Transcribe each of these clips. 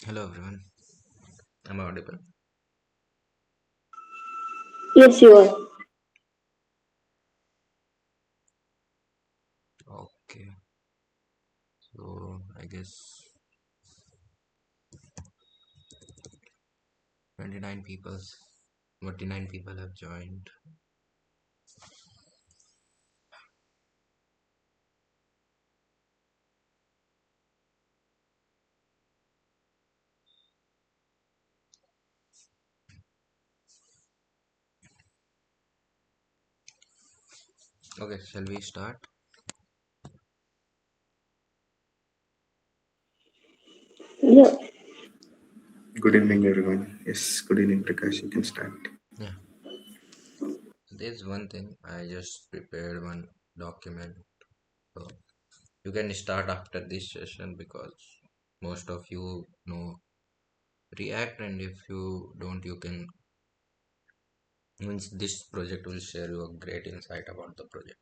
Hello everyone, I'm audible. Yes, you are. Okay, so I guess 29 people, 49 people have joined. Okay, shall we start? Yeah, Good evening, everyone. Yes, good evening, Prakash. You can start. Yeah, there's one thing I just prepared one document. So you can start after this session because most of you know React, and if you don't, you can means this project will share you a great insight about the project.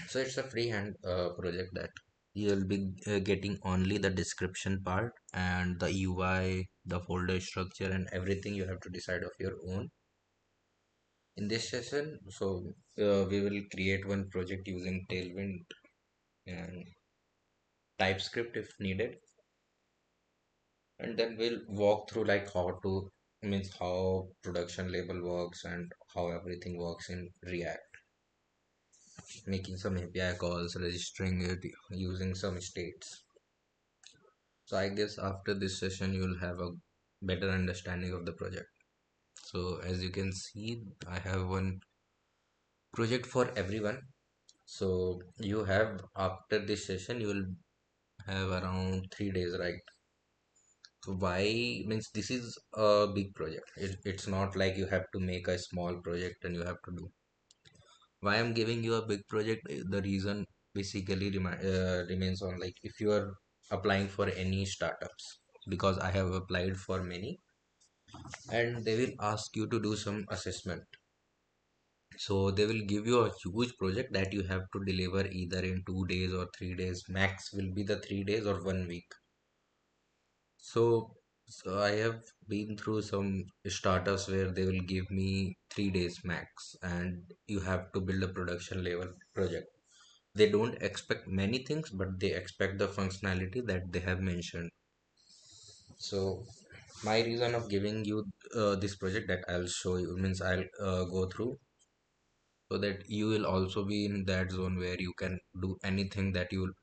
So it's a freehand project that you'll be getting only the description part and the UI, the folder structure, and everything you have to decide of your own in this session. So we will create one project using Tailwind and TypeScript if needed, and then we'll walk through like how to means how production label works and how everything works in React, making some API calls, registering it using some states. So I guess after this session you will have a better understanding of the project. So as you can see, I have one project for everyone. So you have after this session you will have around 3 days, right? So why means this is a big project. It's not like you have to make a small project and you have to do. Why I'm giving you a big project? The reason basically remains on like if you are applying for any startups, because I have applied for many, and they will ask you to do some assessment. So they will give you a huge project that you have to deliver either in 2 days or 3 days. Max will be the 3 days or 1 week. So I have been through some startups where they will give me 3 days max, and you have to build a production level project. They don't expect many things, but they expect the functionality that they have mentioned. So my reason of giving you this project that I'll show you means I'll go through so that you will also be in that zone where you can do anything that you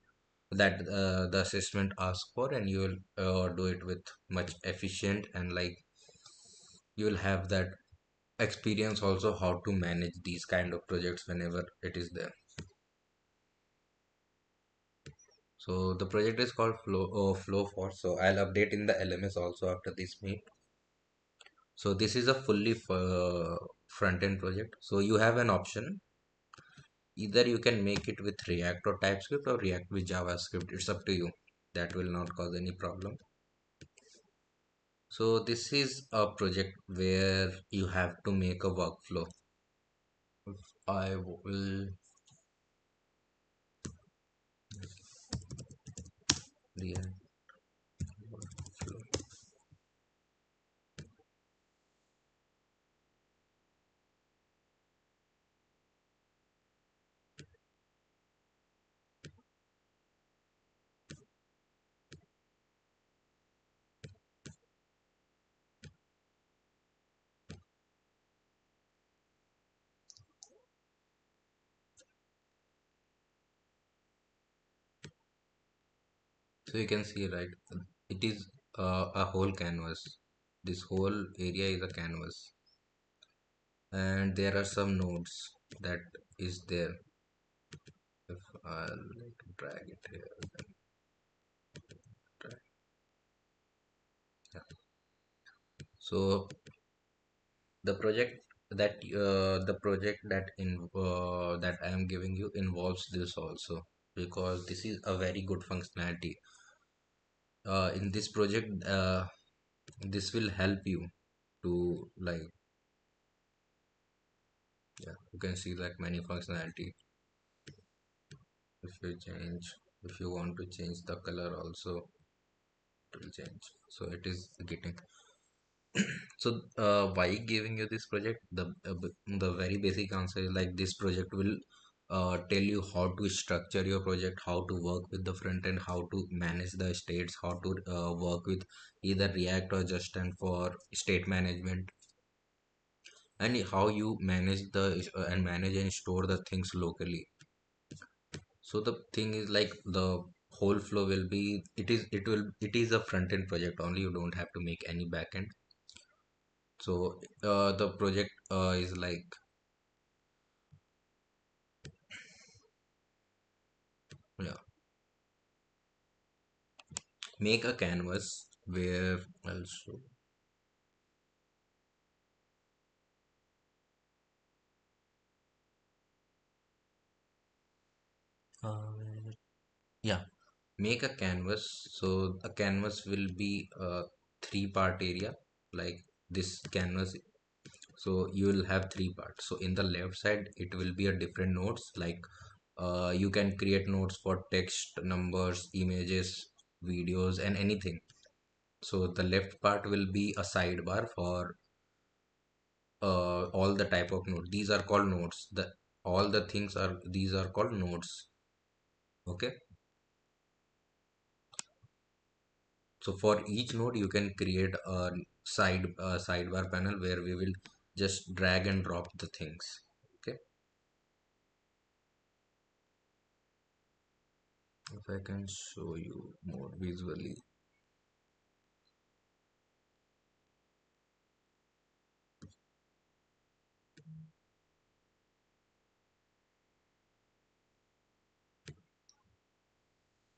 that the assessment asks for, and you will do it with much efficient, and like you will have that experience also how to manage these kind of projects whenever it is there. So the project is called flow for. So I'll update in the LMS also after this meet. So this is a fully front end project. So you have an option. Either you can make it with React or TypeScript, or React with JavaScript. It's up to you. That will not cause any problem. So this is a project where you have to make a workflow. I will React workflow. So you can see, right, it is a whole canvas. This whole area is a canvas, and there are some nodes that is there. If I like drag it here, then drag. Yeah. So the project that I am giving you involves this also, because this is a very good functionality. In this project, this will help you to like, yeah, you can see like many functionality. If you change, if you want to change the color also, will change. So it is getting. So why giving you this project? The very basic answer is like this project will tell you how to structure your project, how to work with the front end, how to manage the states, how to work with either React or Just Stand for state management, and how you manage the and manage and store the things locally. So the thing is like the whole flow will be it is a front end project only. You don't have to make any back end. So the project is like, yeah, make a canvas where also uh, yeah, make a canvas. So a canvas will be a three-part area like this canvas. So you will have three parts. So in the left side it will be a different nodes like you can create nodes for text, numbers, images, videos, and anything. So the left part will be a sidebar for all the type of node. These are called nodes. The all the things are these are called nodes. Okay. So for each node you can create a sidebar panel where we will just drag and drop the things. Okay. If I can show you more visually.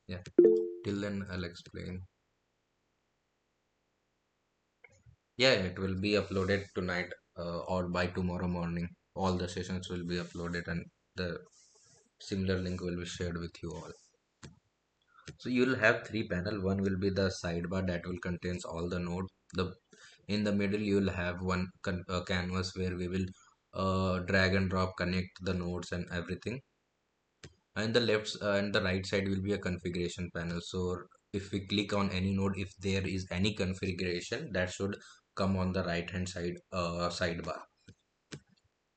Yeah. Till then I'll explain. Yeah, it will be uploaded tonight or by tomorrow morning. All the sessions will be uploaded and the similar link will be shared with you all. So you'll have three panel. One will be the sidebar that will contains all the node. The in the middle you'll have one canvas where we will drag and drop connect the nodes and everything. And the and the right side will be a configuration panel. So if we click on any node, if there is any configuration, that should come on the right hand side sidebar.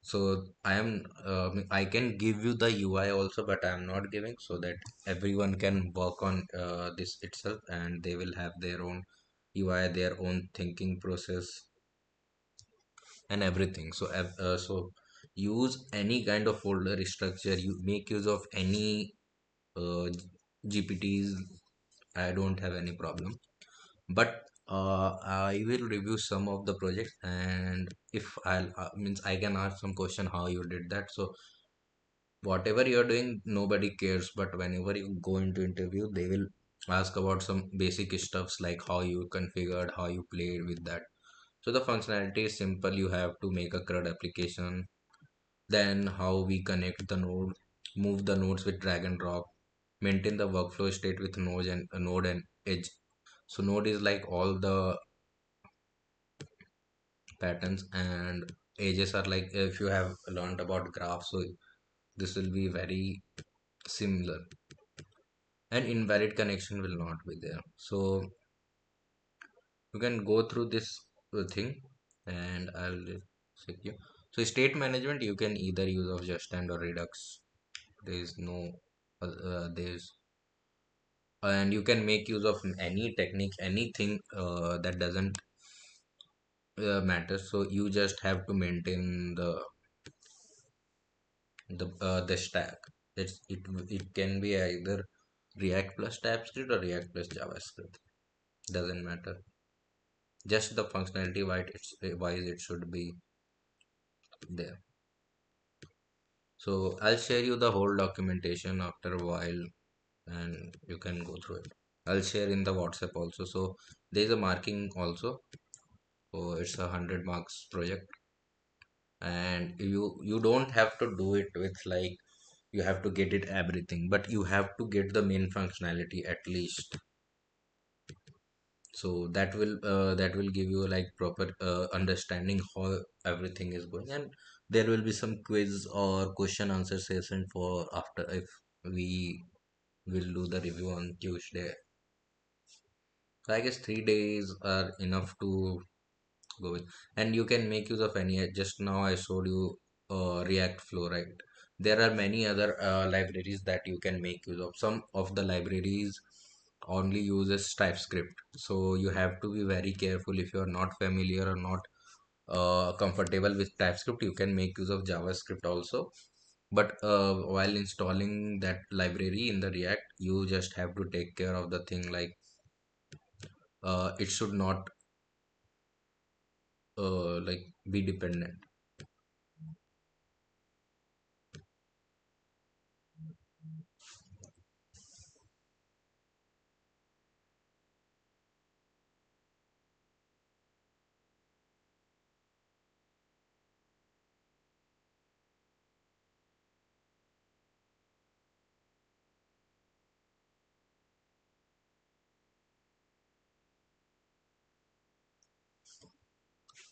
So I can give you the UI also, but I am not giving, so that everyone can work on this itself and they will have their own UI, their own thinking process and everything. So so use any kind of folder structure, you make use of any GPTs. I don't have any problem, but I will review some of the projects, and if I'll means I can ask some question how you did that. So whatever you're doing nobody cares, but whenever you go into interview they will ask about some basic stuffs like how you configured, how you played with that. So the functionality is simple. You have to make a CRUD application, then how we connect the node, move the nodes with drag and drop, maintain the workflow state with node and edge. So node is like all the patterns, and edges are like if you have learned about graphs, so this will be very similar, and invalid connection will not be there. So you can go through this thing and I'll check you. So state management you can either use of just stand or redux. There is no there's and you can make use of any technique, anything that doesn't matter. So you just have to maintain the stack. It can be either React plus TypeScript or React plus JavaScript, doesn't matter. Just the functionality wise it should be there. So I'll share you the whole documentation after a while and you can go through it. I'll share in the WhatsApp also. So there's a marking also. So it's 100 marks project, and you don't have to do it with like you have to get it everything, but you have to get the main functionality at least. So that will give you like proper understanding how everything is going, and there will be some quiz or question answer session for after if we will do the review on Tuesday. So I guess 3 days are enough to go with, and you can make use of any. Just now I showed you React Flow, right? There are many other libraries that you can make use of. Some of the libraries only uses TypeScript, so you have to be very careful. If you are not familiar or not comfortable with TypeScript, you can make use of JavaScript also. But while installing that library in the React, you just have to take care of the thing like it should not like be dependent.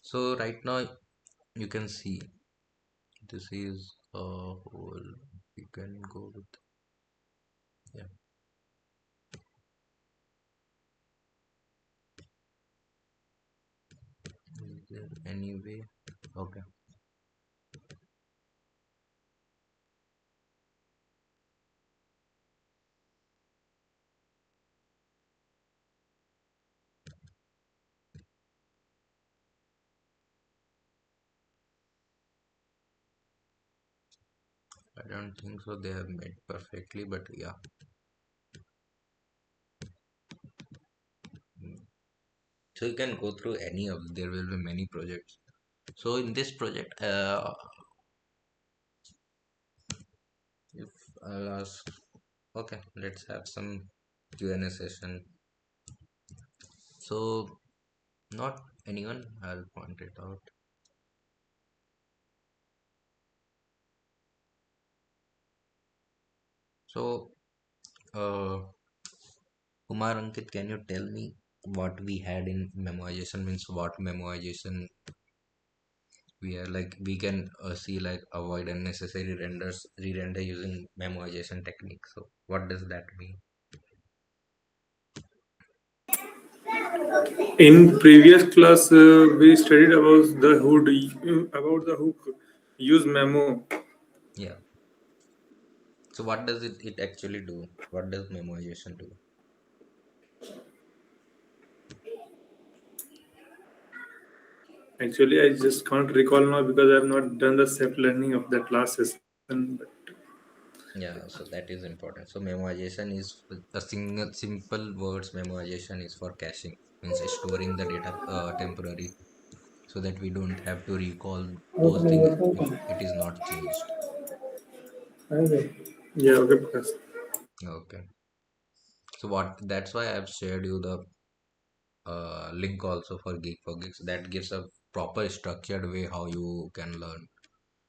So right now you can see this is a whole. You can go with, yeah. Is there any way? Okay, I don't think so. They have made perfectly, but yeah. Mm. So you can go through any of. There will be many projects. So in this project, if I'll ask, okay, let's have some Q&A session. So not anyone. I'll point it out. So uh, Kumar Ankit, can you tell me what we had in memoization means what memoization we are like we can see like avoid unnecessary renders re-render using memoization technique. So what does that mean? In previous class, we studied about the hook, use memo. Yeah. So what does it actually do? What does memoization do? Actually, I just can't recall now because I have not done the self learning of that last session. But Yeah, so that is important. So memoization is a single simple words. Memoization is for caching, means storing the data temporary, so that we don't have to recall those things if it is not changed. okay. Yeah, okay, because Okay. So what that's why I've shared you the link also for Geek for Geeks that gives a proper structured way how you can learn.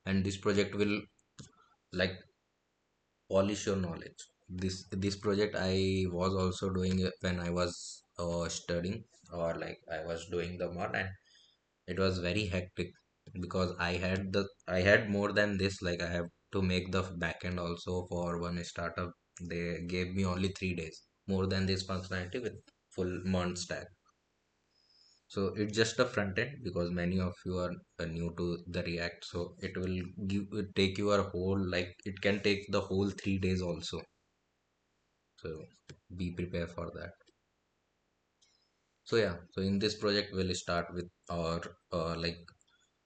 And this project will like polish your knowledge. This project I was also doing it when I was studying, or like I was doing the mod, and it was very hectic because I had more than this. Like I have to make the backend also for one startup. They gave me only 3 days more than this functionality with full MERN stack. So it's just a front end because many of you are new to the React. So it will take you a whole, like it can take the whole 3 days also. So be prepared for that. So yeah, so in this project we'll start with our like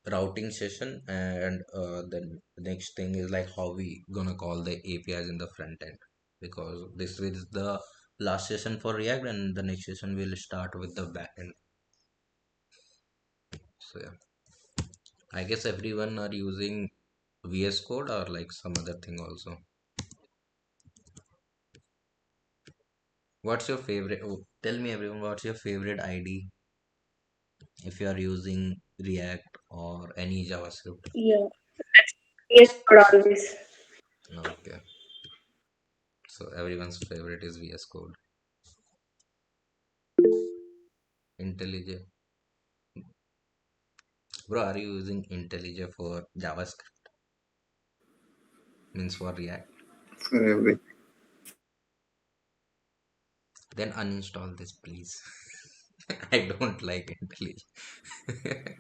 routing session, and then the next thing is like how we gonna call the APIs in the front end, because this is the last session for React, and the next session will start with the back end. So yeah, I guess everyone are using VS Code or like some other thing also. What's your favorite? Oh, tell me everyone, what's your favorite ID if you are using React or any JavaScript? Yeah. Yes, for always. Okay, so everyone's favorite is VS Code. IntelliJ, bro, are you using IntelliJ for JavaScript? Means for React? for every Then uninstall this, please. I don't like IntelliJ.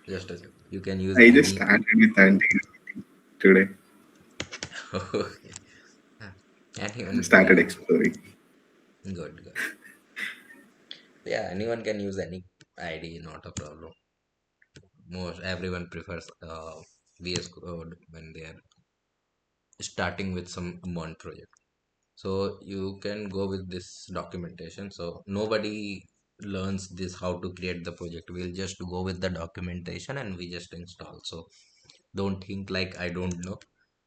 Just a joke. You can use I just any. started with anti today. Okay. Yeah. I Anyone, started yeah, exploring. good, good. Yeah, anyone can use any ID, not a problem. Most everyone prefers VS Code when they are starting with some MERN project. So you can go with this documentation. So nobody learns this how to create the project. We'll just go with the documentation and we just install. So don't think like I don't know.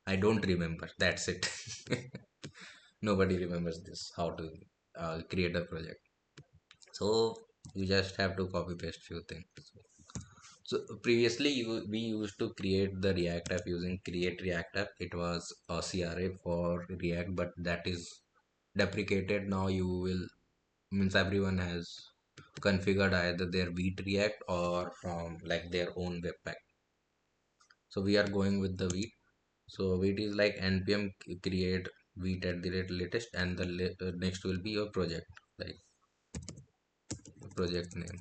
I don't remember. That's it. Nobody remembers this how to create a project. So you just have to copy paste few things. So previously we used to create the React app using create React app. It was a CRA for React, but that is deprecated. Now you will means everyone has configured either their Vite React or from like their own webpack. So we are going with the Vite. So Vite is like npm create Vite at the rate latest, and the next will be your project, like project name.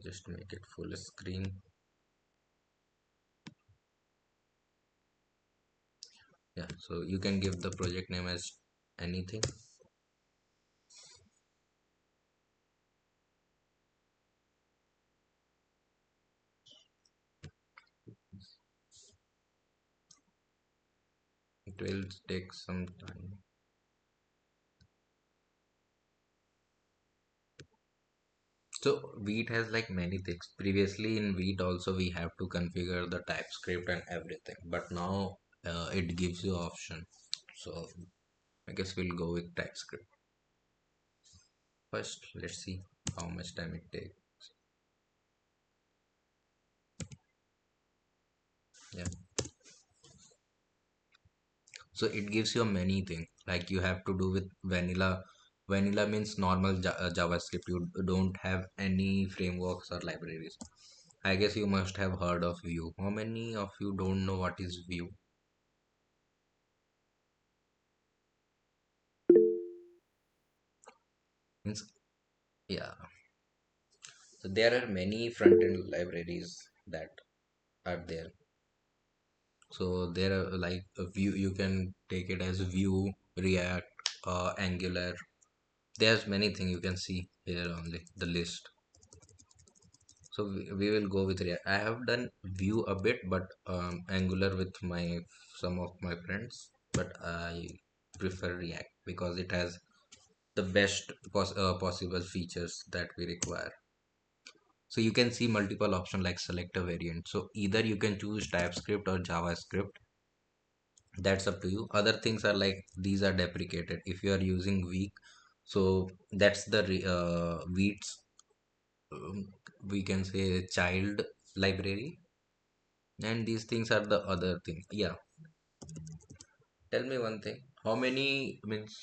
Just make it full screen. Yeah, so you can give the project name as anything. It will take some time. So Vite has like many things. Previously in Vite also we have to configure the TypeScript and everything, but now it gives you option. So I guess we'll go with TypeScript first. Let's see how much time it takes. Yeah. So it gives you many things like you have to do with vanilla. Vanilla means normal JavaScript. You don't have any frameworks or libraries. I guess you must have heard of Vue. How many of you don't know what is Vue? Means yeah. So there are many front-end libraries that are there. So there are like a Vue. You can take it as Vue, React, Angular. There's many things you can see here only the list. So we will go with React. I have done Vue a bit, but Angular with my some of my friends. But I prefer React because it has the best possible features that we require. So you can see multiple options like select a variant. So either you can choose TypeScript or JavaScript. That's up to you. Other things are like these are deprecated. If you are using weak, so that's the Weeds, we can say child library, and these things are the other things. Yeah. Tell me one thing. How many means?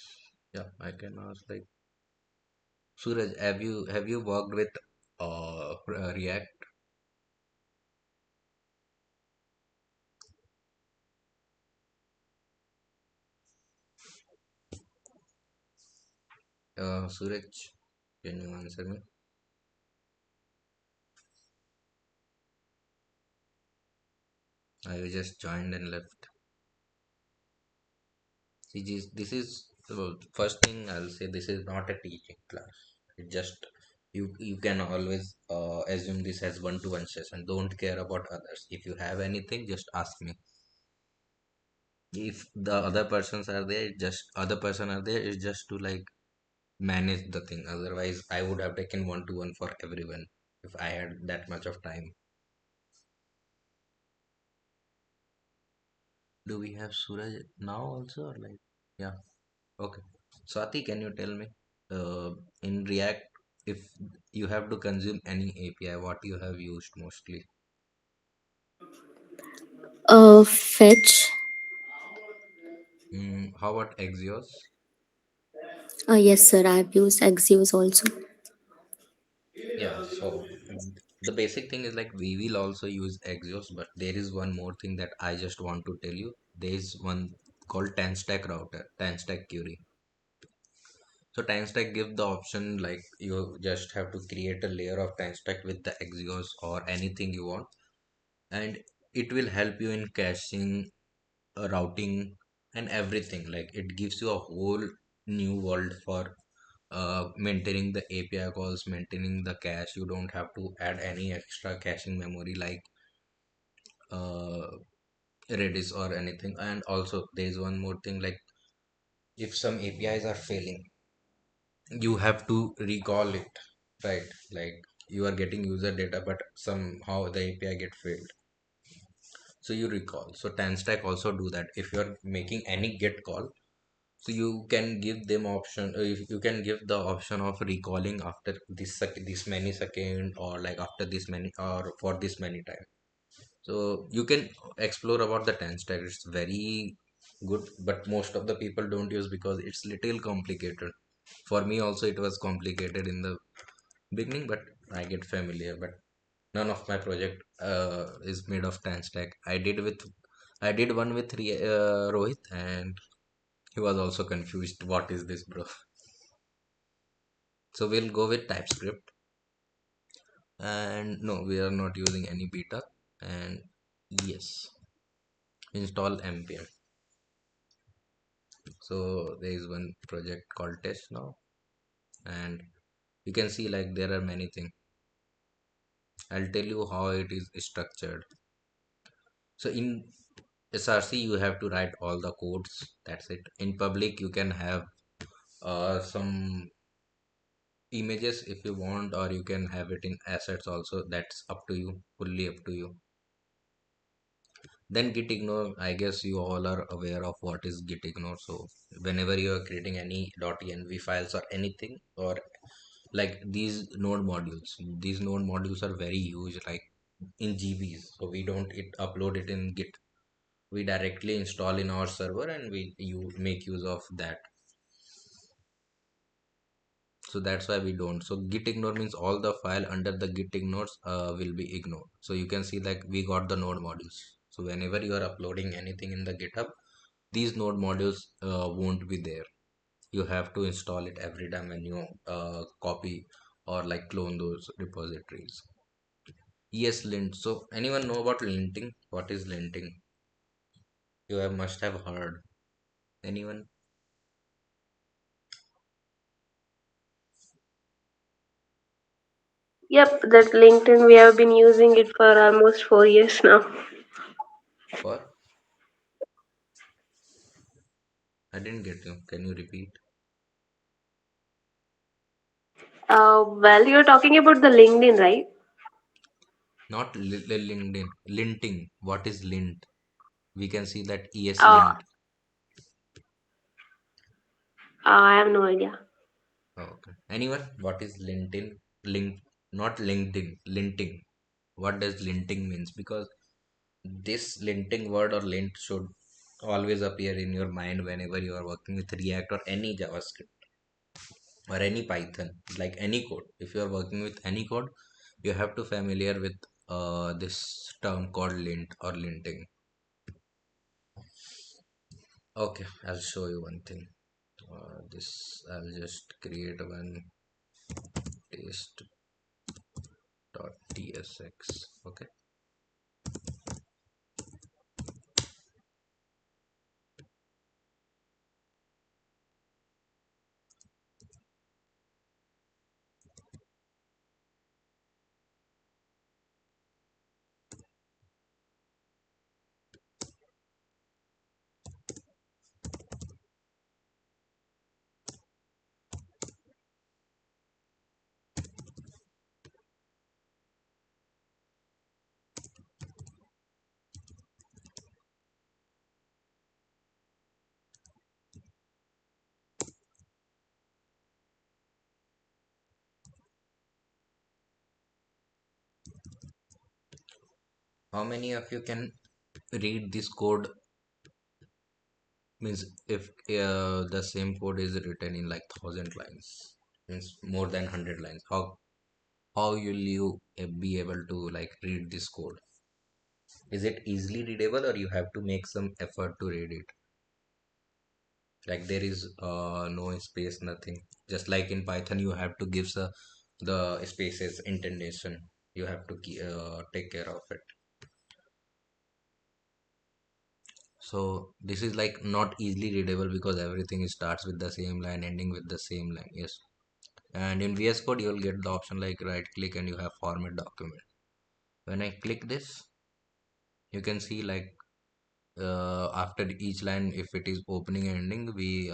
Yeah, I can ask like Suraj. Have you worked with React? Suraj, can you answer me? I just joined and left. See, this is first thing I'll say. This is not a teaching class. It just you can always assume this as one-to-one session. Don't care about others. If you have anything, just ask me. If the other persons are there, just other person are there, it's just to like manage the thing. Otherwise, I would have taken one-to-one for everyone if I had that much of time. Do we have Suraj now also, or like yeah? Okay. Swati, can you tell me, in React, if you have to consume any API, what you have used mostly? Fetch. How about Axios? Yes, sir. I've used Axios also. Yeah, so the basic thing is like we will also use Axios, but there is one more thing that I just want to tell you. There is one called 10 stack router, 10 stack query. So time stack give the option like you just have to create a layer of time stack with the Axios or anything you want, and it will help you in caching, routing, and everything. Like it gives you a whole new world for maintaining the API calls, maintaining the cache. You don't have to add any extra caching memory like uh, Redis or anything. And also, there's one more thing like if some APIs are failing, you have to recall it, right? Like you are getting user data, but somehow the API get failed. So you recall. So TanStack also do that. If you are making any get call, so you can give them option. You can give the option of recalling after this many second, or like after this many, or for this many time. So you can explore about the TanStack. It's very good, but most of the people don't use because it's little complicated. For me also it was complicated in the beginning, but I get familiar. But none of my project is made of TanStack. I did one with Rohit, and he was also confused. What is this, bro? So we'll go with TypeScript, and no, we are not using any beta. And yes, install npm. So there is one project called test now, and you can see like there are many things. I'll tell you how it is structured. So in SRC, you have to write all the codes. That's it. In public, you can have some images if you want, or you can have it in assets also. That's up to you, fully up to you. Then git ignore. I guess you all are aware of what is git ignore. So whenever you are creating any .env files or anything, or like these node modules are very huge, like in GBs. So we don't upload it in Git. We directly install in our server, and you make use of that. So that's why we don't. So git ignore means all the file under the git ignores will be ignored. So you can see like we got the node modules. So whenever you are uploading anything in the GitHub, these node modules won't be there. You have to install it every time when you copy or like clone those repositories. Yes, lint. So anyone know about linting? What is linting? Must have heard. Anyone? Yep, that LinkedIn, we have been using it for almost 4 years now. For? I didn't get you. Can you repeat? Well, you're talking about the LinkedIn, right? Not LinkedIn. Linting. What is lint? We can see that Uh, ESLint. I have no idea. Oh, okay. Anyone? What is LinkedIn? Link. Not LinkedIn. Linting. What does linting means? Because this linting word or lint should always appear in your mind whenever you are working with React or any JavaScript or any Python, like any code. If you are working with any code, you have to familiar with this term called lint or linting. Okay, I'll show you one thing. This I'll just create one taste.tsx. Okay, how many of you can read this code? Means if the same code is written in like 1,000 lines, means more than 100 lines, how will you be able to like read this code? Is it easily readable, or you have to make some effort to read it? Like there is no space, nothing. Just like in Python, you have to give the spaces indentation. You have to take care of it. So this is like not easily readable because everything starts with the same line, ending with the same line. Yes. And in VS Code, you'll get the option like right click and you have format document. When I click this, you can see like after each line, if it is opening and ending, we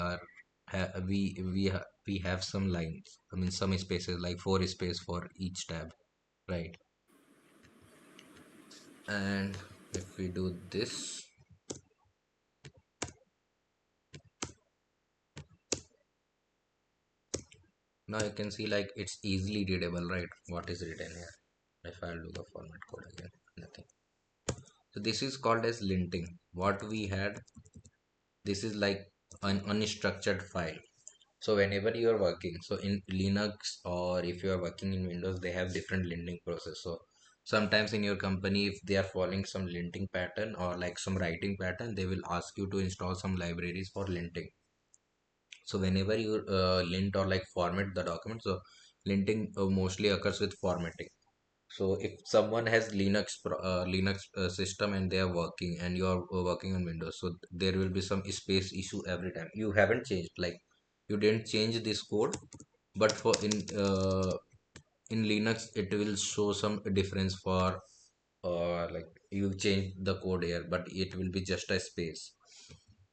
have some lines. I mean some spaces, like four space for each tab, right? And if we do this, now you can see like it's easily readable, right? What is written here? If I'll do the format code again, nothing. So this is called as linting. What we had, this is like an unstructured file. So whenever you are working, so in Linux or if you are working in Windows, they have different linting process. So sometimes in your company, if they are following some linting pattern or like some writing pattern, they will ask you to install some libraries for linting. So whenever you lint or like format the document, so linting mostly occurs with formatting. So if someone has Linux system and they are working and you are working on Windows, so there will be some space issue every time. You haven't changed, like you didn't change this code, but for in Linux it will show some difference for like you change the code here, but it will be just a space.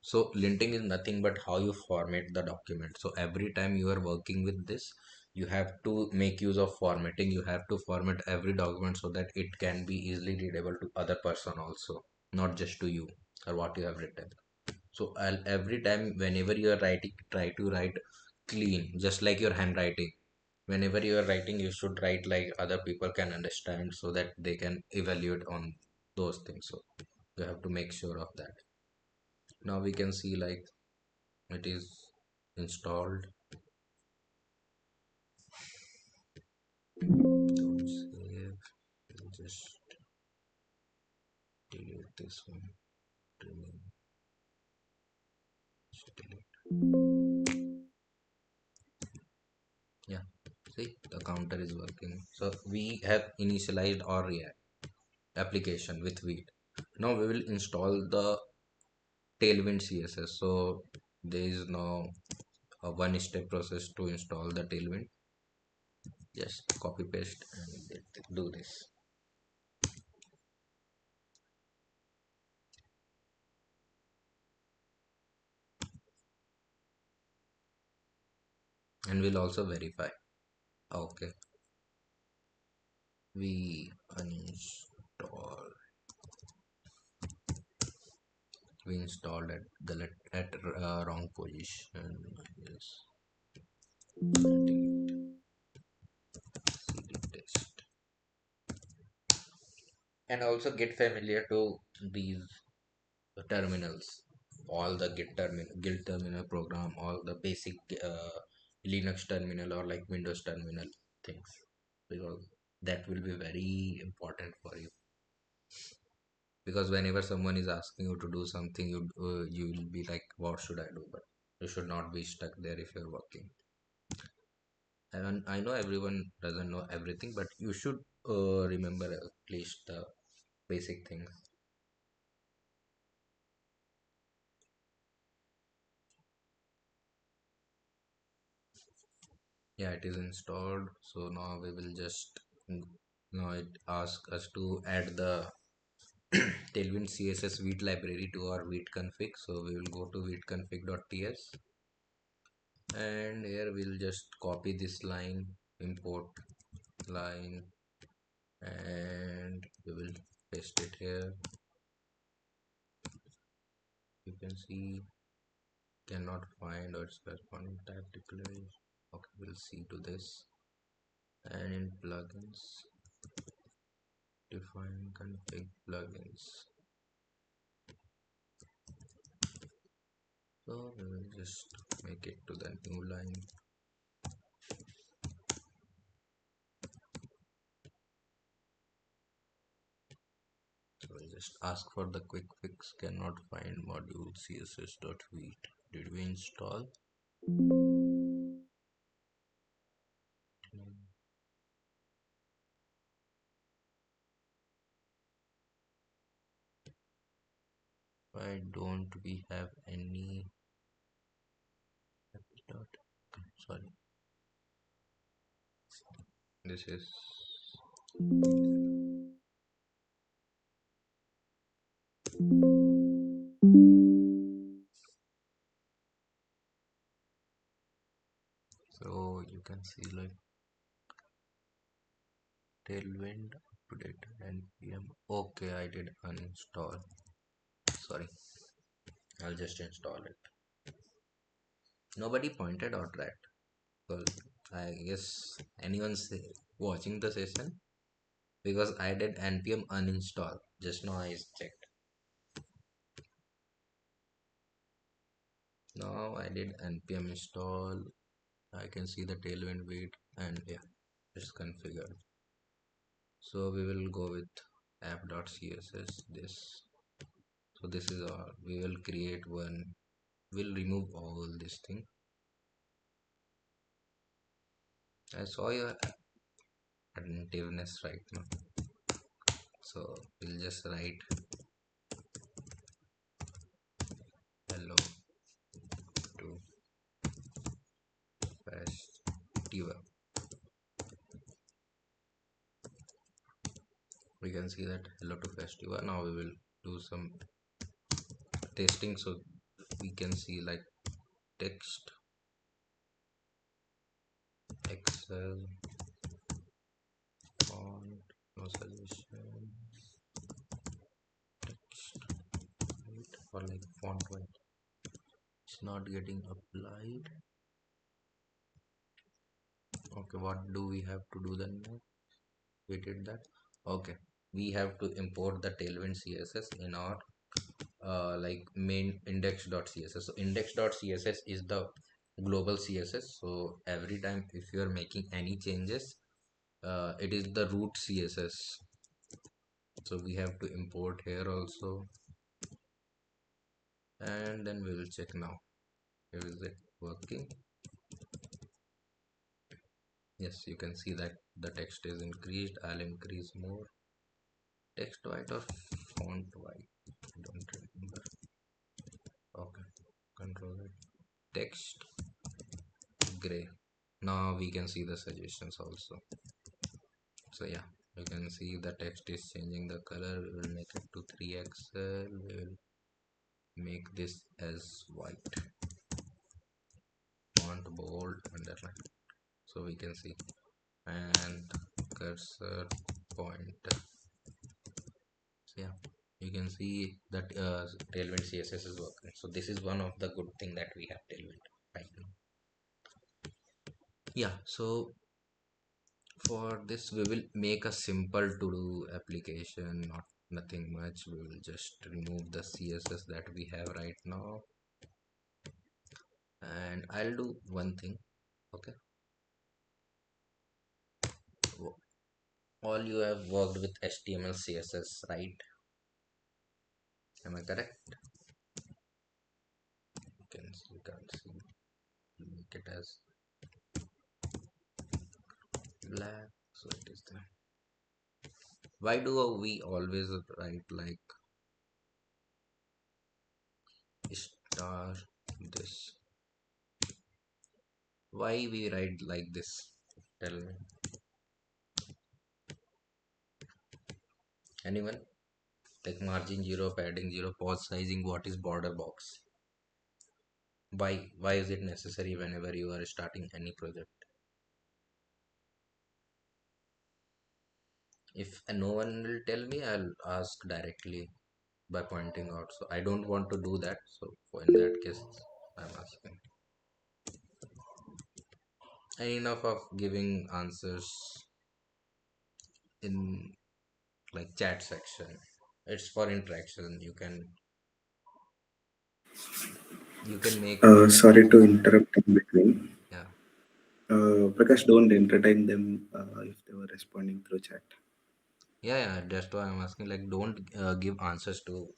So linting is nothing but how you format the document. So every time you are working with this, you have to make use of formatting. You have to format every document so that it can be easily readable to other person also, not just to you or what you have written. So every time whenever you are writing, try to write clean, just like your handwriting. Whenever you are writing, you should write like other people can understand so that they can evaluate on those things. So you have to make sure of that. Now we can see like it is installed. Don't save. We'll just delete this one. Remove. Just delete. Yeah. See, the counter is working. So we have initialized our React application with Vite. Now we will install the Tailwind CSS. So there is no a one-step process to install the Tailwind. Just copy paste and do this. And we'll also verify. Okay. We uninstall. We installed at wrong position. Yes. Delete. Cd test. And also get familiar to these terminals. All the git terminal program, all the basic Linux terminal or like Windows terminal things, because that will be very important for you. Because whenever someone is asking you to do something, you will be like, what should I do? But you should not be stuck there if you're working. And I know everyone doesn't know everything, but you should remember at least the basic things. Yeah, it is installed. So now we will just, now it asks us to add the Tailwind CSS Vite library to our Vite config. So we will go to viteconfig.ts and here we'll just copy this line, import line, and we will paste it here. You can see cannot find or its corresponding type declaration. Okay, we'll see to this. And in plugins, define config plugins. So we will just make it to the new line. So we'll just ask for the quick fix, cannot find module css.vite. Did we install? Why don't we have any dot? Sorry, this is so you can see like tailwind update npm. Okay, I did uninstall. Sorry, I'll just install it. Nobody pointed out that. Well, I guess anyone's watching the session because I did npm uninstall. Just now I checked. Now I did npm install. I can see the tailwind wait and yeah, it's configured. So we will go with app.css this. So this is all. We will create one. We'll remove all this thing. I saw your attentiveness right now. So we'll just write hello to festiva. We can see that hello to festiva. Now we will do some testing so we can see like text, excel, font, no suggestion, text, right? Or like font white. It's not getting applied. Okay, what do we have to do then now? We did that. Okay, we have to import the tailwind css in our like main index.css. So index.css is the global css. So every time if you are making any changes, it is the root css. So we have to import here also, and then we will check now. Is it working? Yes, you can see that the text is increased. I'll increase more. Text white or font white? I don't remember. Okay, control it. Text gray. Now we can see the suggestions also. So yeah, you can see the text is changing the color. We will make it to 3xl. We will make this as white, font bold, underline, so we can see, and cursor pointer. So yeah, you can see that tailwind css is working. So this is one of the good thing that we have tailwind right now. Yeah, so for this we will make a simple to do application, not nothing much. We will just remove the css that we have right now, and I'll do one thing. Okay, all you have worked with html css, right? Am I correct? You can see make it as black, so it is there. Why do we always write like star this? Why we write like this? Tell me. Anyone? Like margin 0, padding 0, pause sizing. What is border box? Why is it necessary whenever you are starting any project? If no one will tell me, I'll ask directly by pointing out. So I don't want to do that. So in that case, I'm asking. And enough of giving answers in like chat section. It's for interaction. You can make Sorry to interrupt in between. yeah. Prakash, don't entertain them if they were responding through chat. Yeah, yeah, that's why I'm asking. Like, don't give answers to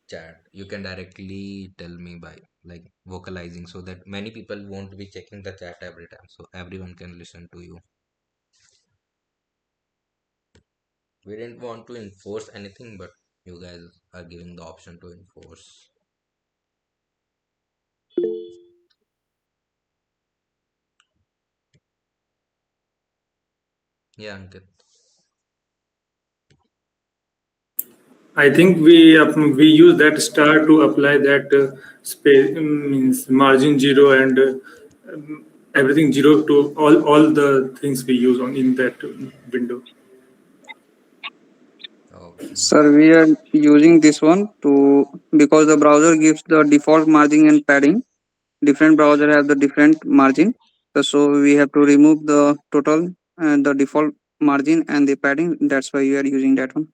chat. You can directly tell me by like vocalizing so that many people won't be checking the chat every time. So everyone can listen to you. We didn't want to enforce anything, but you guys are giving the option to enforce. Yeah, Ankit. I think we use that star to apply that space means margin zero and everything zero to all the things we use on in that window. Okay. Sir, we are using this one to because the browser gives the default margin and padding. Different browser have the different margin. So we have to remove the total and the default margin and the padding. That's why we are using that one.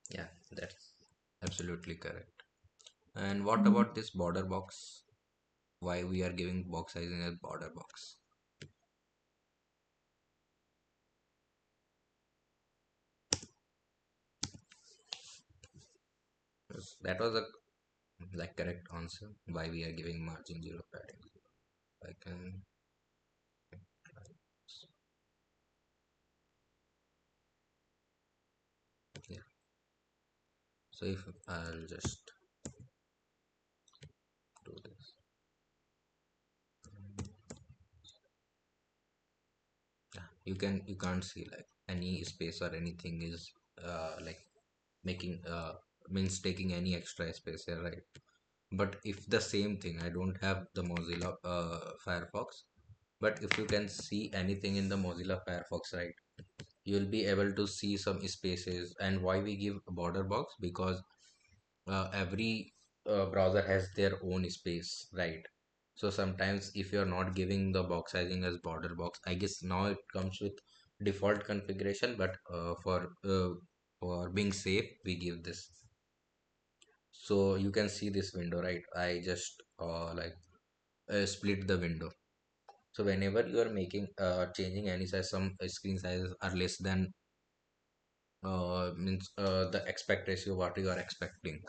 Yeah, that's absolutely correct. And what about this border box? Why we are giving box sizing as border box? Yes, that was a like correct answer. Why we are giving margin zero padding. I can yeah. So if I'll just do this, yeah, you can't see like any space or anything is like making means taking any extra space here, right? But if the same thing, I don't have the Mozilla Firefox, but if you can see anything in the Mozilla Firefox, right, you'll be able to see some spaces. And why we give a border box? Because every browser has their own space, right? So sometimes if you're not giving the box sizing as border box, I guess now it comes with default configuration, but for being safe we give this. So you can see this window, right? I just split the window. So whenever you are making changing any size, some screen sizes are less than means the expect ratio what you are expecting.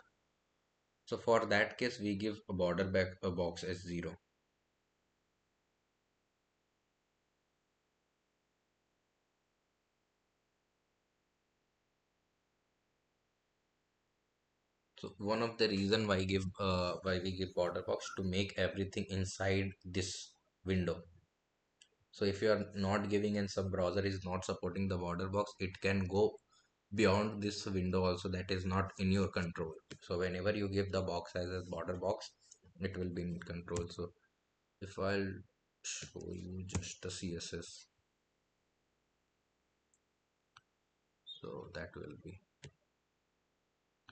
So for that case, we give a border back a box as 0. So one of the reason why we give border box to make everything inside this window. So if you are not giving and some browser is not supporting the border box, it can go beyond this window also, that is not in your control. So whenever you give the box size as border box, it will be in control. So if I'll show you just the CSS, so that will be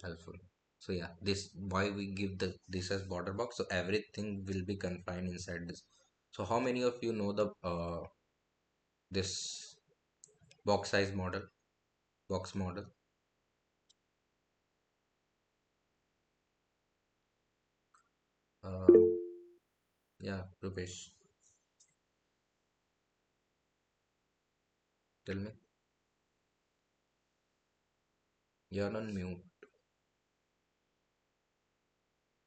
helpful. So yeah, this why we give the this as border box, so everything will be confined inside this. So how many of you know the this box size model, box model? uh yeah, Rupesh, tell me. You're on mute.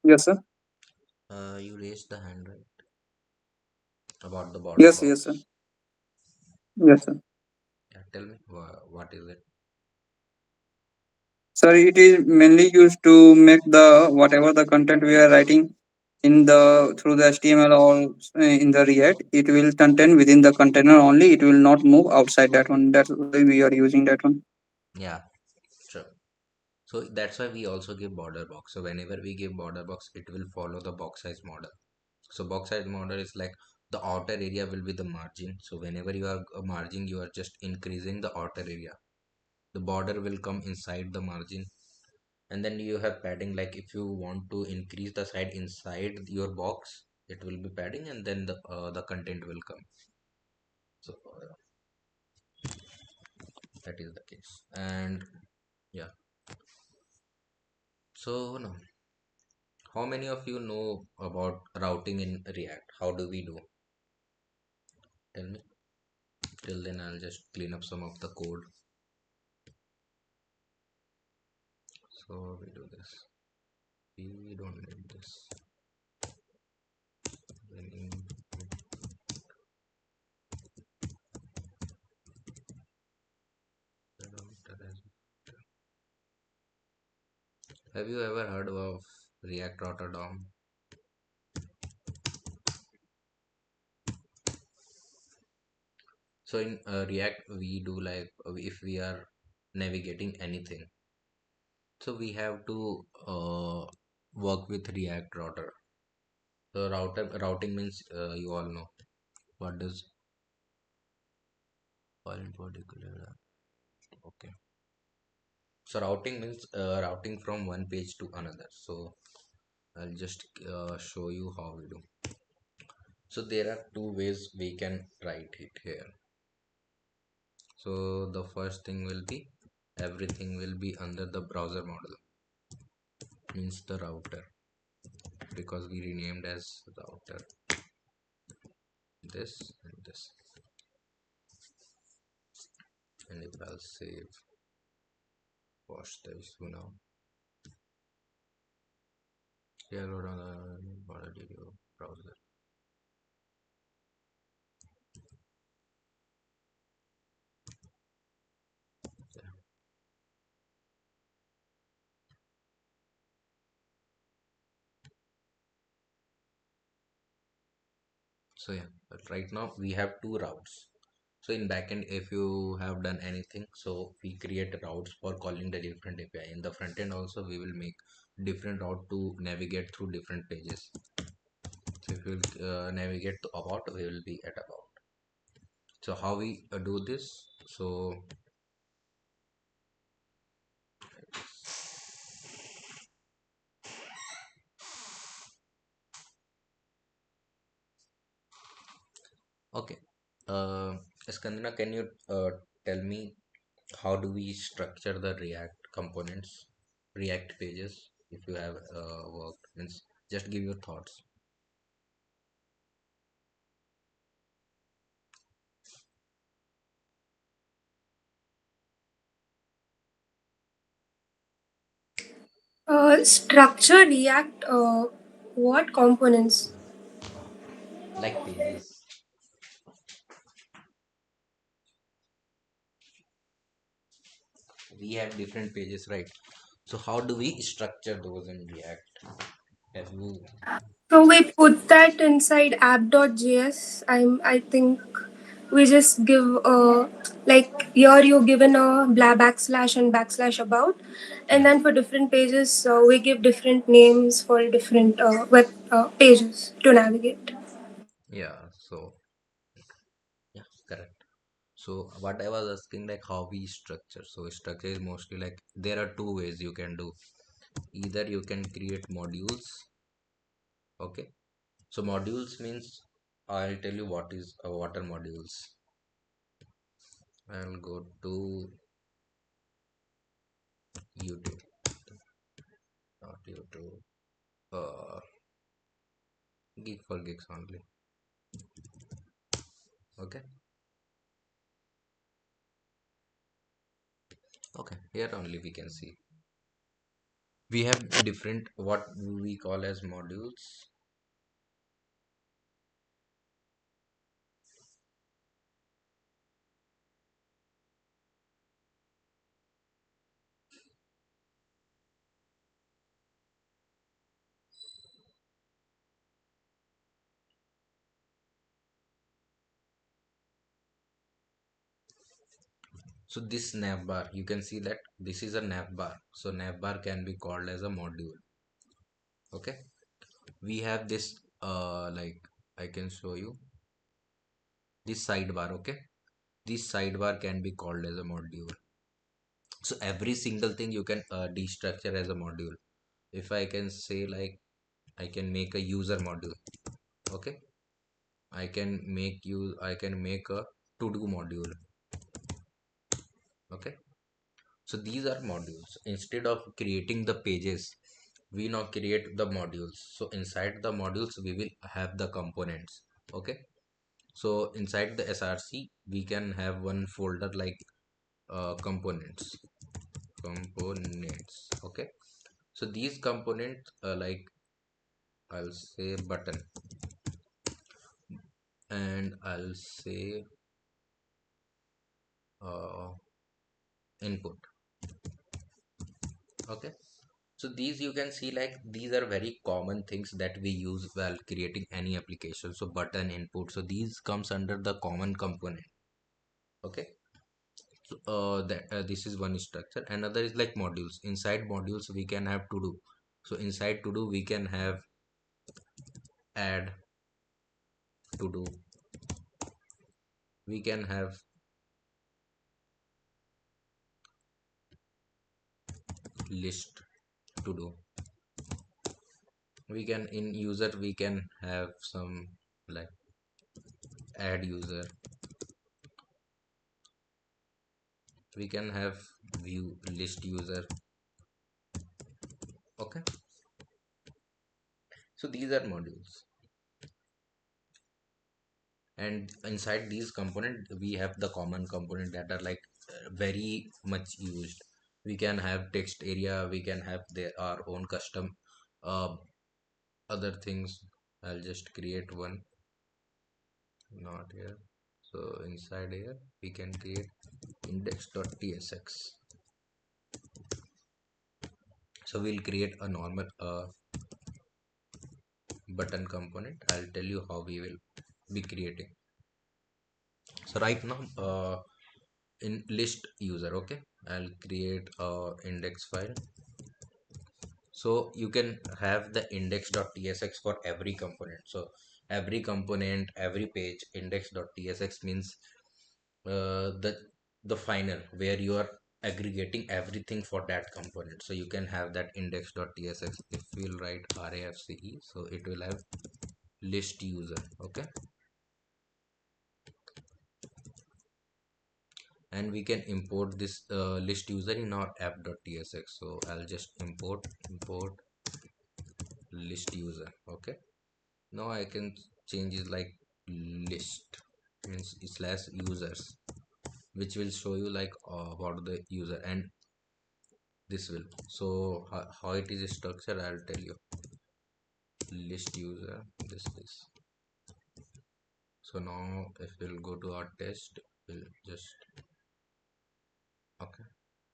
Yes, sir. You raised the hand, right? About the border Yes, yes, sir. box. Yes, sir. Yeah, tell me what is it? Sir, it is mainly used to make the whatever the content we are writing in the through the HTML or in the React, it will contain within the container only. It will not move outside that one. That's why we are using that one. Yeah, sure. So that's why we also give border box. So whenever we give border box, it will follow the box size model. So box size model is like the outer area will be the margin. So whenever you are margin, you are just increasing the outer area. The border will come inside the margin, and then you have padding. Like if you want to increase the side inside your box, it will be padding, and then the content will come. So that is the case. And yeah. So now, how many of you know about routing in React? How do we do? Tell me. Till then, I'll just clean up some of the code. So we do this. We don't need this. Running the router Have you ever heard of React Router DOM? So in React, we do like if we are navigating anything, so we have to work with React Router. So routing means you all know what does all in particular. Okay. So routing means routing from one page to another. So I'll just show you how we do. So there are two ways we can write it here. So the first thing will be everything will be under the browser model, means the router, because we renamed as router this and this. And if I'll save, watch the issue now. Here or on the video browser. Yeah. So yeah, but right now we have two routes. So in backend, if you have done anything, so we create routes for calling the different API. In the front end also, we will make different route to navigate through different pages. So if we navigate to about, we will be at about. So how we do this? So okay, Skandina, can you tell me how do we structure the React components, React pages? If you have worked, means just give your thoughts. Structure React. What components? Like pages. We have different pages, right? So how do we structure those in React? Have you So we put that inside app.js. I think we just give like here you given a blah backslash and backslash about, and yeah, then for different pages we give different names for different web pages to navigate. yeah, so yeah, correct. So what I was asking, like how we structure. So structure is mostly like there are two ways you can do. Either you can create modules. Okay. So modules means I'll tell you what is what are modules. I'll go to YouTube, not YouTube. Uh, Geek for Geeks only. Okay. Okay. Here only we can see we have different what we call as modules. So this navbar, you can see that this is a navbar. So navbar can be called as a module. Okay. We have this like I can show you this sidebar. Okay. This sidebar can be called as a module. So every single thing you can destructure as a module. If I can say like I can make a user module. Okay. I can make a to do module. Okay. So these are modules. Instead of creating the pages, we now create the modules. So inside the modules, we will have the components. Okay. So inside the src, we can have one folder like components. Okay. So these components, like I'll say button, and I'll say uh, input. Okay, so these you can see like these are very common things that we use while creating any application. So button, input, so these comes under the common component. Okay, so that this is one structure. Another is like modules. Inside modules we can have to do. So inside to do we can have add, to do, we can have list, to do, we can in user we can have some like add user, we can have view list user. Okay, so these are modules, and inside these component we have the common component that are like very much used. We can have text area, we can have their our own custom uh, other things. I'll just create one, not here. So inside here we can create index.tsx. So we'll create a normal button component. I'll tell you how we will be creating. So right now in list user, okay, I'll create a index file. So you can have the index.tsx for every component. So every component, every page, index.tsx means the final where you are aggregating everything for that component. So you can have that index.tsx. If we'll write rafce, so it will have list user. Okay, and we can import this list user in our app.tsx. So I'll just import list user. Okay, now I can change it like list means slash users, which will show you like about the user, and this will, so how it is structured I'll tell you. List user, this. So now if we'll go to our test, we'll just, okay,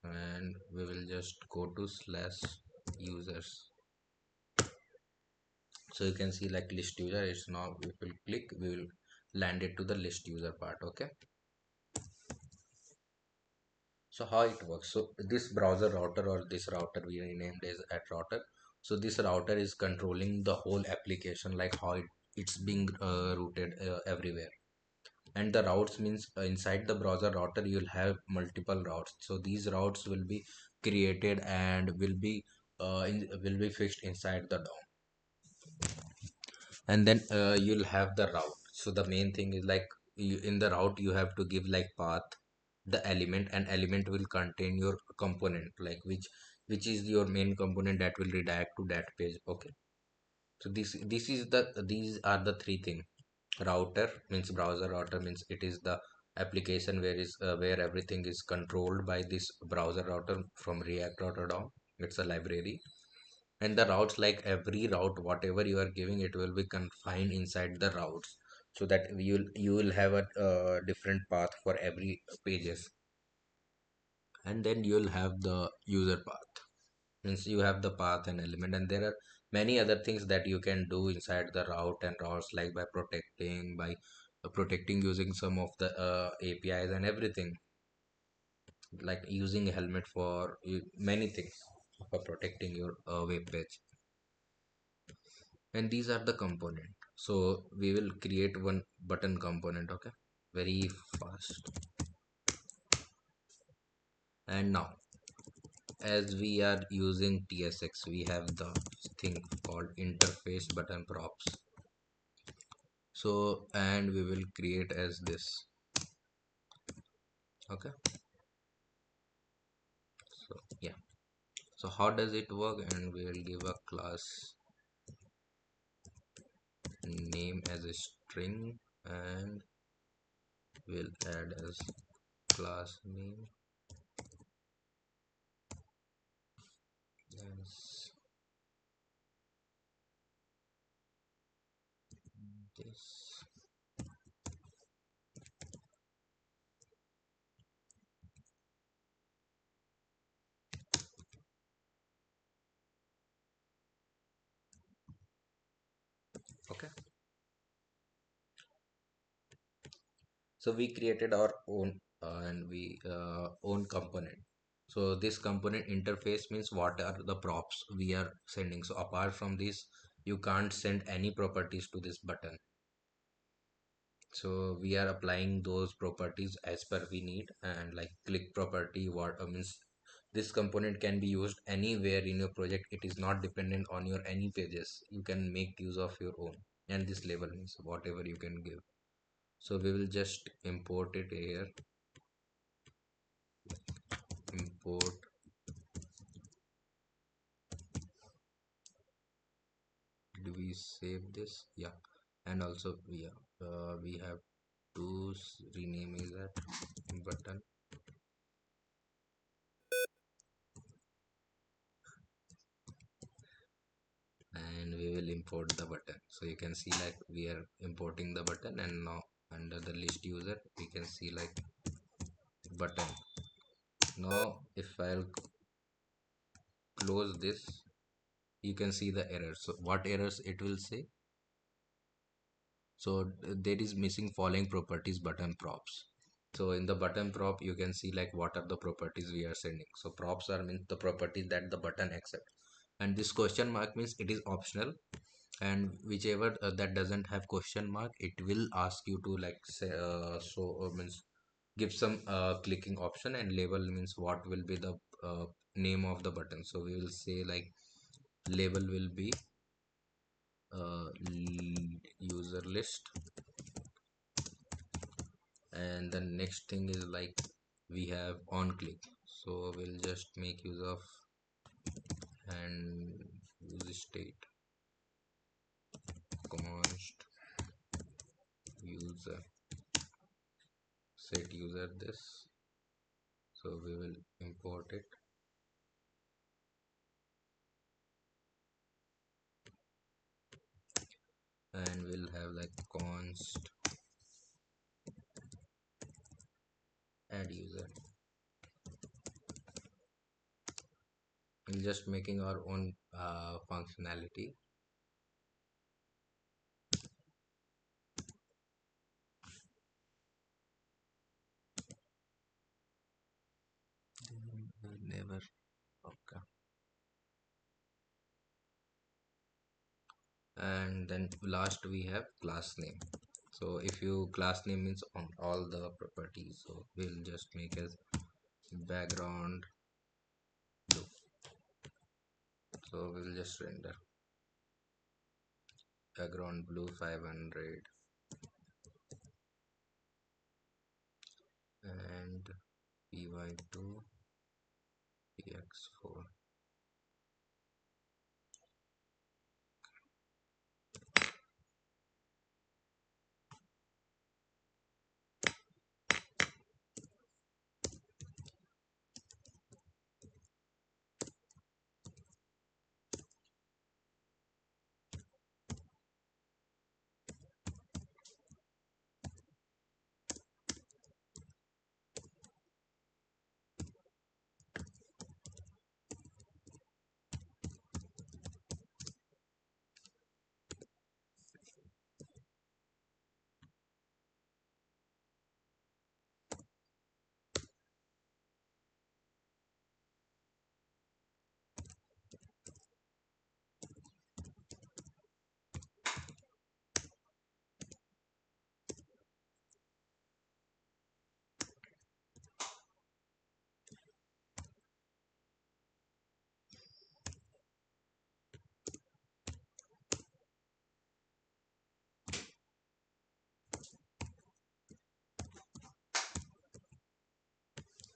and we will just go to slash users. So you can see like list user, it's now if we'll click we will land it to the list user part. Okay, so how it works, so this browser router, or this router we renamed as at router. So this router is controlling the whole application, like how it's being routed everywhere. And the routes means inside the browser router you'll have multiple routes. So these routes will be created and will be fixed inside the DOM. And then you'll have the route. So the main thing is like in the route you have to give like path, the element, and element will contain your component, like which is your main component that will redirect to that page. Okay, so this is the these are the three things. Router means browser router means it is the application where everything is controlled by this browser router from React router DOM. It's a library. And the routes, like every route whatever you are giving, it will be confined inside the routes, so that you will have a different path for every pages. And then you'll have the user path, means you have the path and element, and there are many other things that you can do inside the route and routes, like by protecting using some of the apis and everything, like using a helmet for many things for protecting your web page. And these are the component. So we will create one button component. Okay, very fast. And now as we are using tsx, we have the thing called interface button props. So and we will create as this. Okay, so yeah, so how does it work, and we will give a class name as a string, and we'll add as class name as this. Okay, so we created our own and we own component. So this component interface means what are the props we are sending. So apart from this, you can't send any properties to this button. So we are applying those properties as per we need, and like click property, what means this component can be used anywhere in your project. It is not dependent on your any pages. You can make use of your own. And this label means whatever you can give. So we will just import it here. Import. Do we save this? Yeah. And also yeah, we have to rename is that button, and we will import the button. So you can see like we are importing the button, and now under the list user we can see like button. Now if I'll close this, you can see the error. So what errors it will say? So there is missing following properties button props. So in the button prop you can see like what are the properties we are sending. So props are means the properties that the button accepts, and this question mark means it is optional, and whichever that doesn't have question mark, it will ask you to like say means give some clicking option, and label means what will be the name of the button. So we will say like label will be user list, and the next thing is like we have on click. So we'll just make use of and use state const user set user this. So we will import it, and we'll have like const add user. We're just making our own functionality. Never. Okay. And then last we have class name. So if you class name means on all the properties, so we'll just make as background blue. So we'll just render background blue 500 and py2 px4.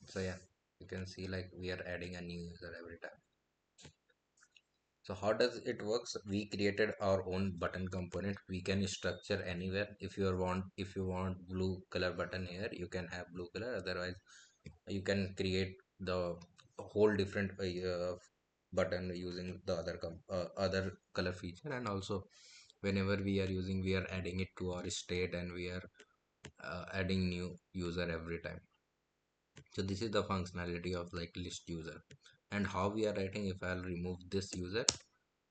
So yeah, you can see like we are adding a new user every time. So how does it works? We created our own button component. We can structure anywhere. If you want blue color button here, you can have blue color. Otherwise, you can create the whole different button using the other color feature. And also whenever we are using, we are adding it to our state, and we are adding new user every time. So this is the functionality of like list user. And how we are writing, if I'll remove this user,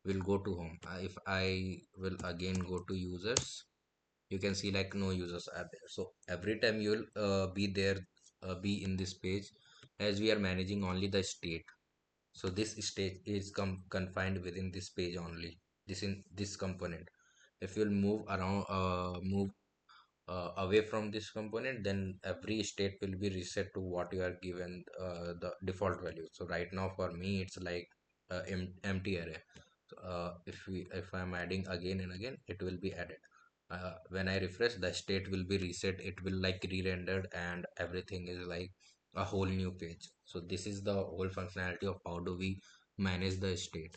we'll go to home. If I will again go to users, you can see like no users are there. So every time you'll be there, be in this page, as we are managing only the state. So this state is confined within this page only, this in this component. If you'll move around, move away from this component, then every state will be reset to what you are given the default value. So right now for me it's like empty array. So, if I'm adding again and again, it will be added. When I refresh, the state will be reset, it will like re-rendered, and everything is like a whole new page. So this is the whole functionality of how do we manage the state.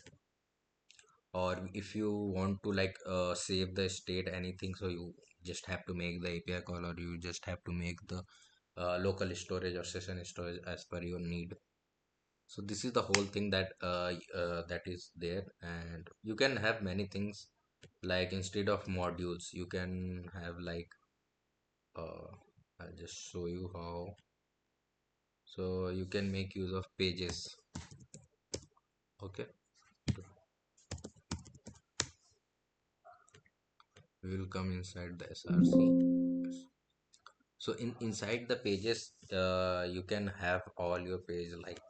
Or if you want to like save the state anything, so you just have to make the API call, or you just have to make the local storage or session storage as per your need. So this is the whole thing that that is there. And you can have many things, like instead of modules you can have like uh, I'll just show you how. So you can make use of pages. Okay, we will come inside the src. So inside the pages, you can have all your page like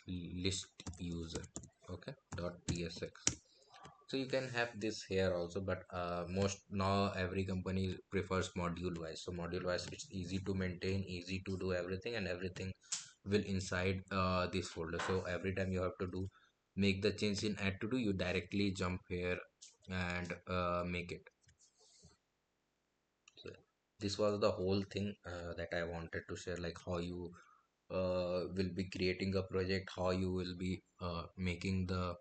list user. Okay, dot tsx. So you can have this here also, but most now every company prefers module wise. So module wise, it's easy to maintain, easy to do everything, and everything will inside this folder. So every time you have to do make the change in add to do, you directly jump here and make it. So this was the whole thing that I wanted to share, like how you will be creating a project, how you will be making the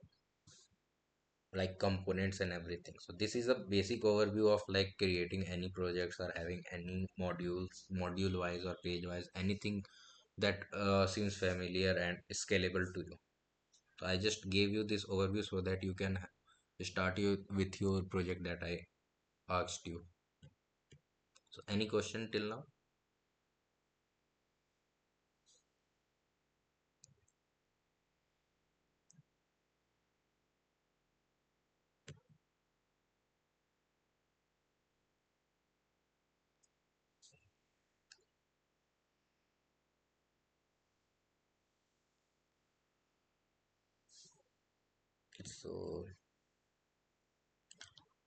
like components and everything. So this is a basic overview of like creating any projects or having any modules, module wise or page wise, anything that seems familiar and scalable to you. So I just gave you this overview so that you can start with your project that I asked you. So any question till now? So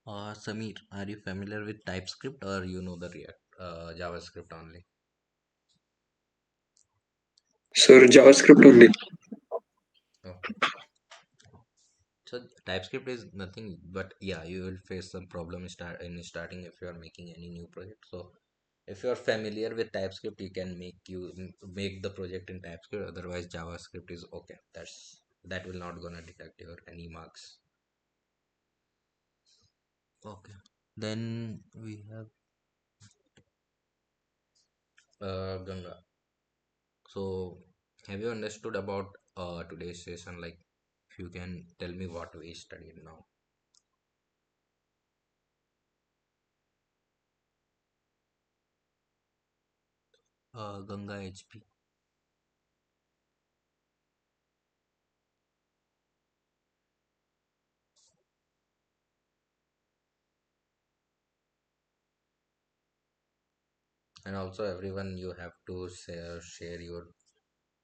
Samir, are you familiar with TypeScript, or you know the React JavaScript only? Sir, JavaScript only. Okay. So TypeScript is nothing but, yeah, you will face some problem in starting if you are making any new project. So if you are familiar with TypeScript, you can make the project in TypeScript. Otherwise, JavaScript is okay. That will not gonna deduct your any marks. Okay. Then we have Ganga. So have you understood about today's session? Like, if you can tell me what we studied now. Ganga HP. And also everyone, you have to share your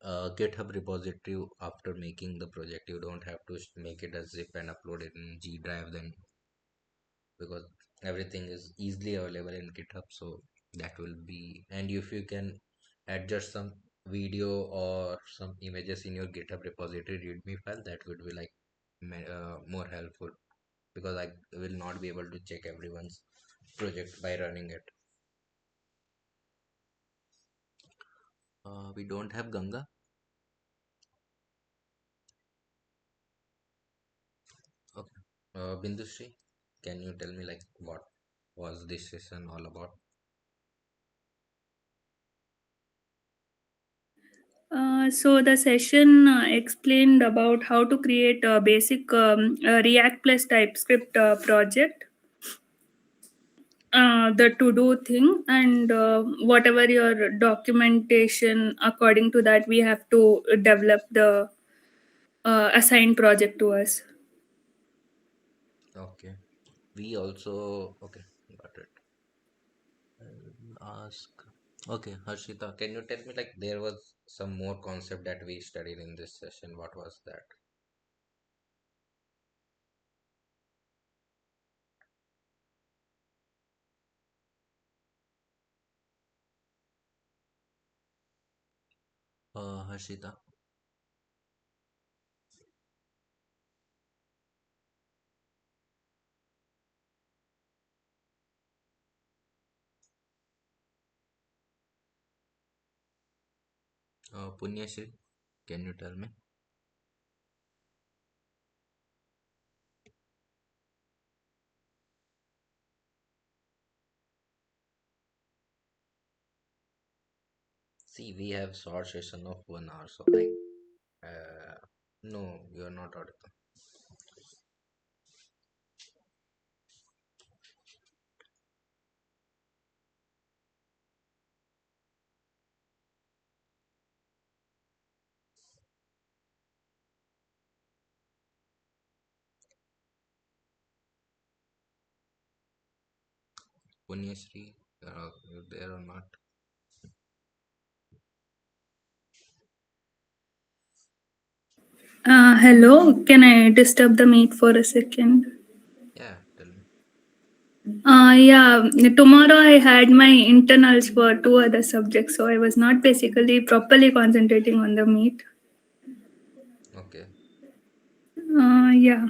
GitHub repository after making the project. You don't have to make it as zip and upload it in G Drive then, because everything is easily available in GitHub. So that will be, and if you can adjust some video or some images in your GitHub repository README file, that would be like more helpful, because I will not be able to check everyone's project by running it. We don't have Ganga. Okay. Bindushree, can you tell me like what was this session all about? So the session explained about how to create a basic React plus TypeScript project, the to do thing, and whatever your documentation. According to that, we have to develop the assigned project to us. Okay. We also, okay, got it. I'll ask. Okay, Harshita, can you tell me like there was some more concept that we studied in this session? What was that? Harshita. Punyashri, can you tell me? See, we have short session of 1 hour, so like, no, you are not audible. Punyashri, you there or not? Hello, can I disturb the meet for a second? Yeah, tell me. Yeah, tomorrow I had my internals for two other subjects, so I was not basically properly concentrating on the meet. Okay. Yeah,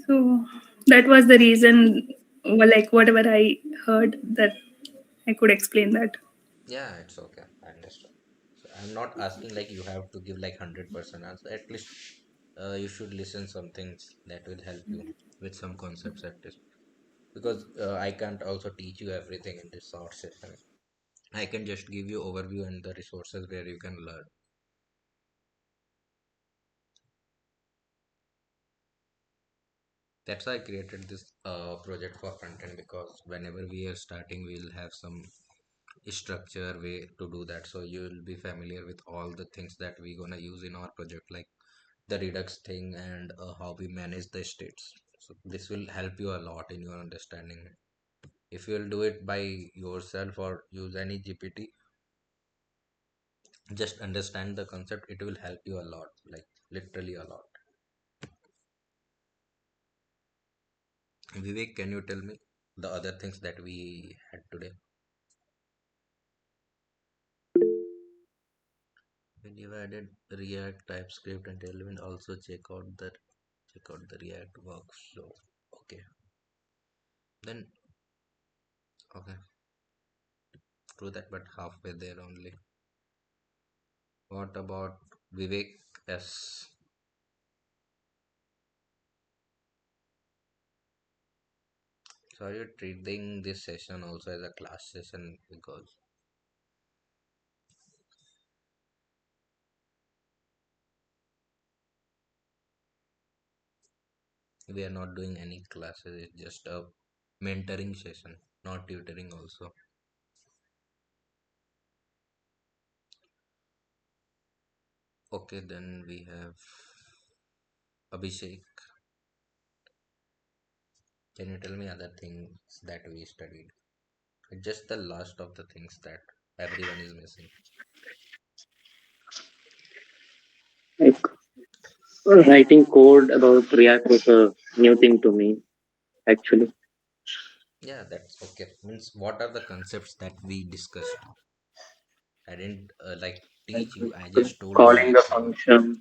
so that was the reason, well, like whatever I heard, that I could explain that. Yeah, it's okay. I understand. So I'm not asking like you have to give like 100% answer. At least you should listen some things that will help you with some concepts at least. Because I can't also teach you everything in this short session. I can just give you overview and the resources where you can learn. That's why I created this project for content, because whenever we are starting, we'll have some structure way to do that. So you'll be familiar with all the things that we're gonna use in our project, like the Redux thing and how we manage the states. So this will help you a lot in your understanding. If you'll do it by yourself or use any GPT, just understand the concept. It will help you a lot, like literally a lot. Vivek, can you tell me the other things that we had today? When you added React, TypeScript, and Tailwind, also check out the React workflow. Okay, then okay, true that, but halfway there only. What about Vivek? Yes. So are you treating this session also as a class session, because we are not doing any classes, it's just a mentoring session, not tutoring also. Okay, then we have Abhishek. Can you tell me other things that we studied? Just the last of the things that everyone is missing. Like writing code about React was a new thing to me, actually. Yeah, that's okay. Means what are the concepts that we discussed? I didn't like teach you. I just told you Calling like the function,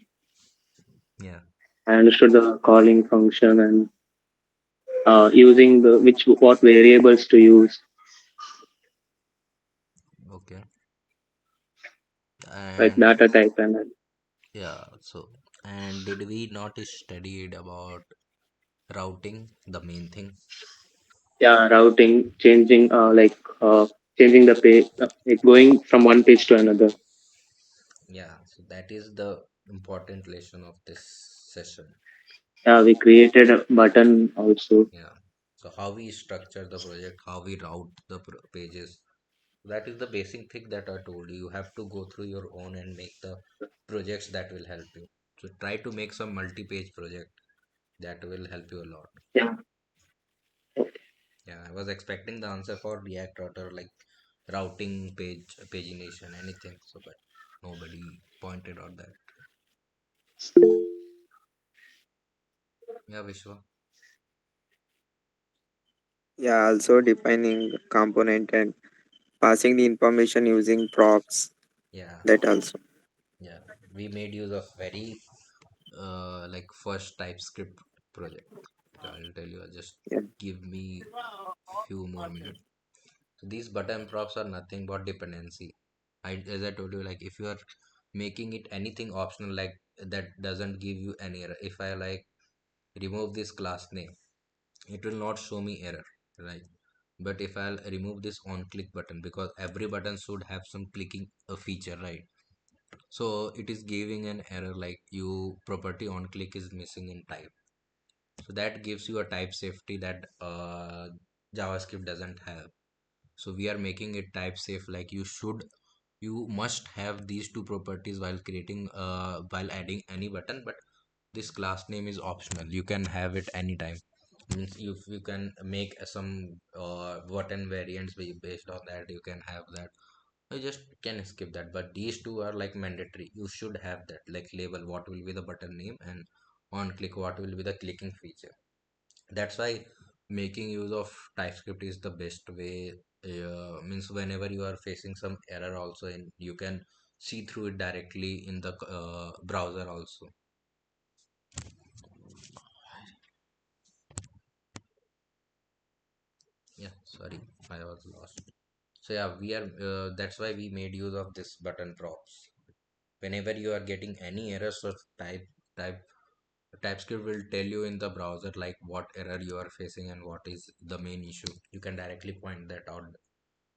yeah. I understood the calling function and using the which what variables to use, Okay. like And data type and yeah, so and did we not studied about routing, the main thing? yeah, routing, changing changing the page, like going from one page to another. Yeah, so So that is the important lesson of this session. Yeah, we created a button also. Yeah. So how we structure the project, how we route the pages. That is the basic thing that I told you. You have to go through your own and make the projects that will help you. So try to make some multi-page project that will help you a lot. Yeah. Yeah, I was expecting the answer for React Router like routing page, pagination, anything. So, but nobody pointed out that. Yeah, Vishwa. Yeah, also defining component and passing the information using props. Yeah, That also. yeah. We made use of very like first TypeScript project. So I'll tell you. Just Yeah. give me few more minutes. So these button props are nothing but dependency. As I told you, like if you are making it anything optional, like that doesn't give you any error. If I like remove this class name, it will not show me error, right? But if I'll remove this on click button, because every button should have some clicking a feature, right? So it is giving an error like you property on click is missing in type. So that gives you a type safety that JavaScript doesn't have. So we are making it type safe, like you must have these two properties while creating while adding any button, but this class name is optional. You can have it anytime. Means if you can make some button variants based on that, you can have that. You just can skip that, but these two are like mandatory. You should have that, like label what will be the button name and on click what will be the clicking feature. That's why making use of TypeScript is the best way. Means whenever you are facing some error also, and you can see through it directly in the browser also. Yeah, sorry, I was lost. So yeah, we are that's why we made use of this button props. Whenever you are getting any errors, so type TypeScript will tell you in the browser like what error you are facing and what is the main issue. You can directly point that out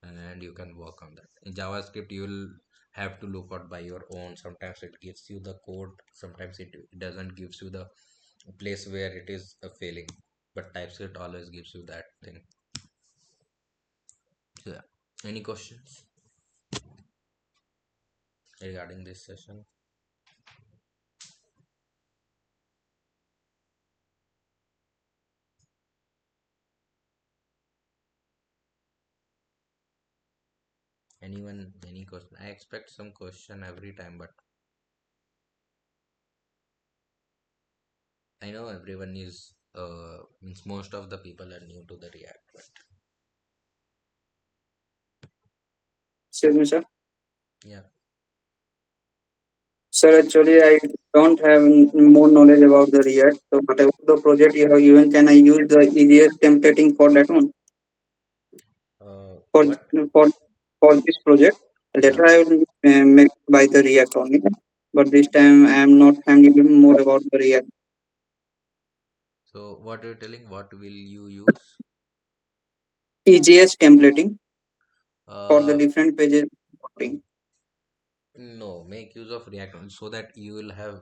and you can work on that. In JavaScript, you will have to look out by your own. Sometimes it gives you the code, sometimes it doesn't gives you the place where it is failing. But TypeScript always gives you that thing. So, yeah. Any questions regarding this session? Anyone, any question? I expect some question every time, but I know everyone is means most of the people are new to the React, but Excuse me, sir. yeah. Sir, actually, I don't have more knowledge about the React. So, whatever the project you have given, can I use the easiest templating for that one? For What? for for this project, Yeah. later I will make by the React only. But this time I am not handling more about the React. So what are you telling? What will you use? EJS templating for the Uh, different pages. no, make use of React only so that you will have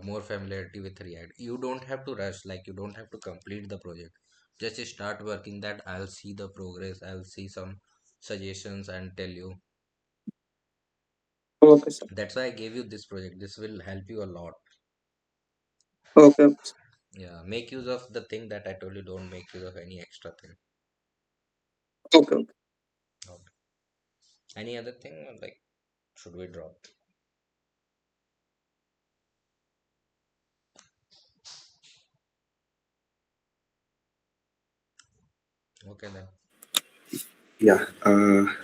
more familiarity with React. You don't have to rush, like you don't have to complete the project. Just start working that. I'll see the progress. I'll see some suggestions and tell you. Okay, sir. That's why I gave you this project. This will help you a lot. Okay, okay, sir. Yeah, make use of the thing that I told you. Don't make use of any extra thing. Okay, okay. Okay. Any other thing? Like, should we drop? Okay then. Yeah,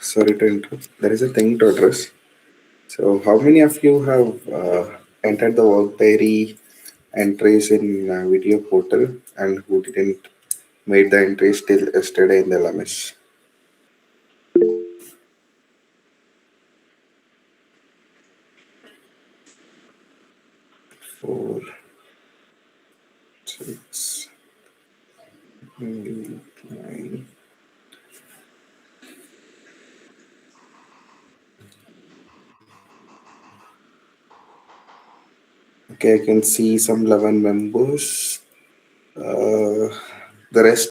sorry to interrupt. There is a thing to address. So, how many of you have entered the work diary entries in video portal and who didn't made the entries till yesterday in the LMS? 4, 6, 8, 9. Okay, I can see some 11 members. Uh, the rest